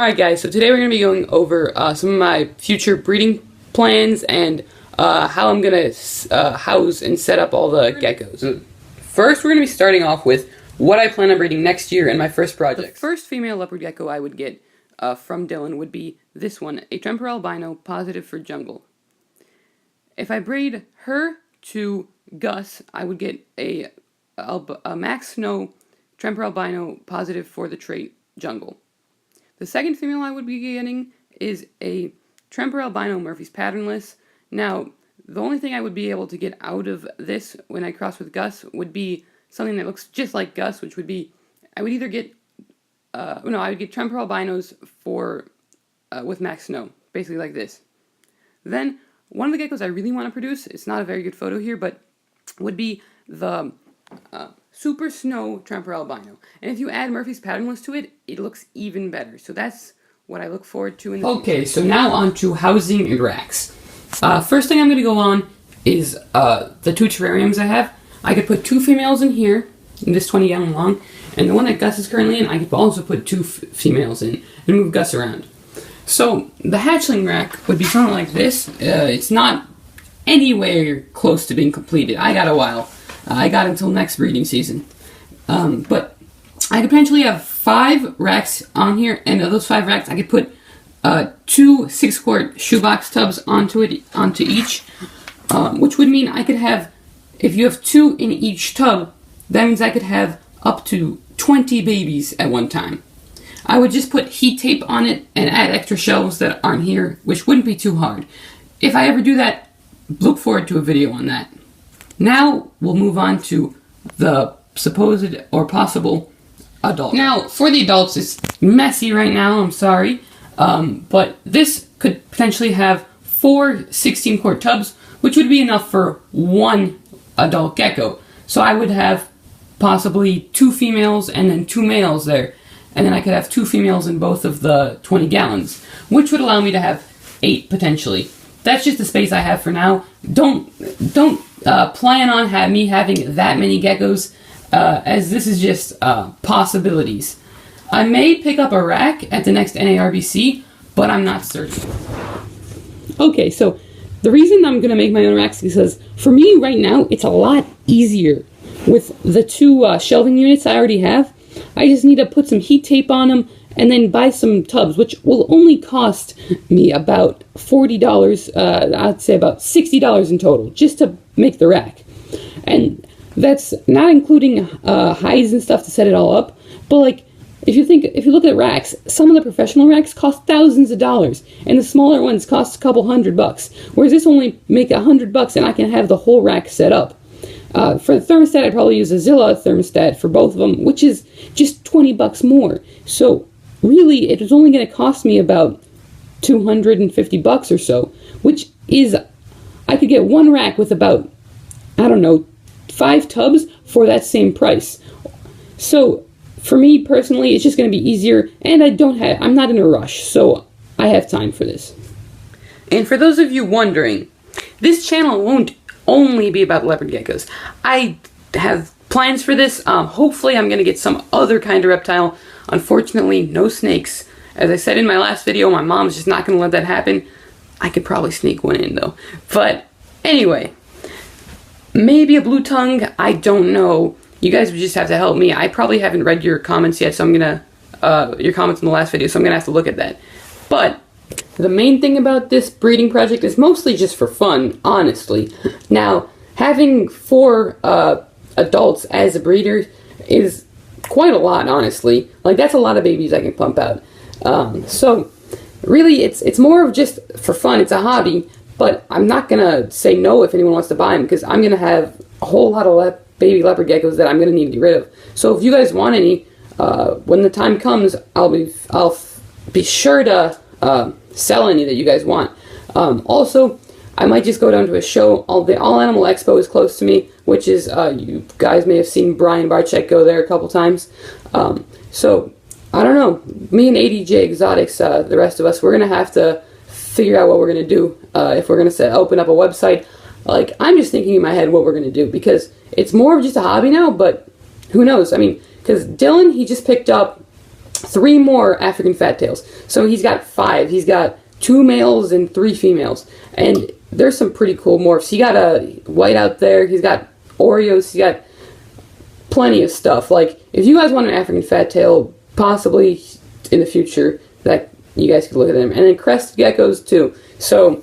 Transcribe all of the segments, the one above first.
Alright guys, so today we're going to be going over some of my future breeding plans and how I'm going to house and set up all the geckos. First, we're going to be starting off with what I plan on breeding next year in my first project. The first female leopard gecko I would get from Dylan would be this one, a Tremper albino positive for jungle. If I breed her to Gus, I would get a Max Snow Tremper albino positive for the trait jungle. The second female I would be getting is a Tremper albino Murphy's patternless. Now, the only thing I would be able to get out of this when I cross with Gus would be something that looks just like Gus, which would be, I would either get, I would get Tremper albinos for, with Max Snow, basically like this. Then, one of the geckos I really want to produce, it's not a very good photo here, but would be the Super Snow Tremper albino. And if you add Murphy's patternless to it, it looks even better. So that's what I look forward to in the future. So now on to housing and racks. First thing I'm going to go on is the two terrariums I have. I could put two females in here, in this 20-gallon long, and the one that Gus is currently in, I could also put two females in and move Gus around. So the hatchling rack would be something like this. It's not anywhere close to being completed. I got a while. I got until next breeding season. But I could potentially have 5 racks on here, and of those 5 racks, I could put 2 6-quart shoebox tubs onto each, which would mean I could have, if you have 2 in each tub, that means I could have up to 20 babies at one time. I would just put heat tape on it and add extra shelves that aren't here, which wouldn't be too hard. If I ever do that, look forward to a video on that. Now, we'll move on to the supposed or possible adult. Now, for the adults, it's messy right now, I'm sorry. But this could potentially have 4 16-quart tubs, which would be enough for 1 adult gecko. So I would have possibly 2 females and then 2 males there. And then I could have 2 females in both of the 20 gallons, which would allow me to have 8 potentially. That's just the space I have for now. Don't plan on me having that many geckos, as this is just possibilities. I may pick up a rack at the next NARBC, but I'm not certain. Okay, so the reason I'm going to make my own racks is because for me right now, it's a lot easier with the 2 shelving units I already have. I just need to put some heat tape on them and then buy some tubs, which will only cost me about $40, I'd say about $60 in total, just to make the rack. And that's not including hides and stuff to set it all up, but like, if you look at racks, some of the professional racks cost thousands of dollars, and the smaller ones cost a couple $100, whereas this only make $100 and I can have the whole rack set up. For the thermostat, I'd probably use a Zilla thermostat for both of them, which is just $20 more. So really, it was only going to cost me about $250 or so, which is, I could get 1 rack with about, I don't know, 5 tubs for that same price. So for me personally, it's just going to be easier, and I'm not in a rush, so I have time for this. And for those of you wondering, this channel won't only be about leopard geckos. I have plans for this. Hopefully I'm going to get some other kind of reptile. Unfortunately, no snakes. As I said in my last video, my mom's just not going to let that happen. I could probably sneak one in though. But anyway, maybe a blue tongue, I don't know. You guys would just have to help me. I probably haven't read your comments yet, so I'm going to, your comments in the last video, so I'm going to have to look at that. But the main thing about this breeding project is mostly just for fun, honestly. Now, having 4 adults as a breeder is quite a lot, honestly. Like, that's a lot of babies I can pump out. So, really, it's more of just for fun. It's a hobby, but I'm not going to say no if anyone wants to buy them, because I'm going to have a whole lot of baby leopard geckos that I'm going to need to get rid of. So, if you guys want any, when the time comes, I'll be sure to sell any that you guys want. Also, I might just go down to a show. The All Animal Expo is close to me, which is, you guys may have seen Brian Barczyk go there a couple times. So, I don't know. Me and ADJ Exotics, the rest of us, we're going to have to figure out what we're going to do. If we're going to open up a website. Like, I'm just thinking in my head what we're going to do, because it's more of just a hobby now, but who knows? I mean, because Dylan, he just picked up 3 more African fat tails. So he's got 5. He's got 2 males and 3 females. And there's some pretty cool morphs. He got a white out there. He's got Oreos. He's got plenty of stuff. Like, if you guys want an African fat tail, possibly in the future, that you guys could look at them. And then crested geckos too. So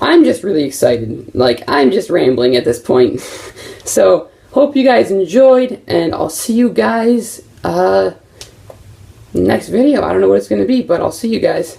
I'm just really excited. Like, I'm just rambling at this point. So hope you guys enjoyed, and I'll see you guys next video. I don't know what it's going to be, but I'll see you guys.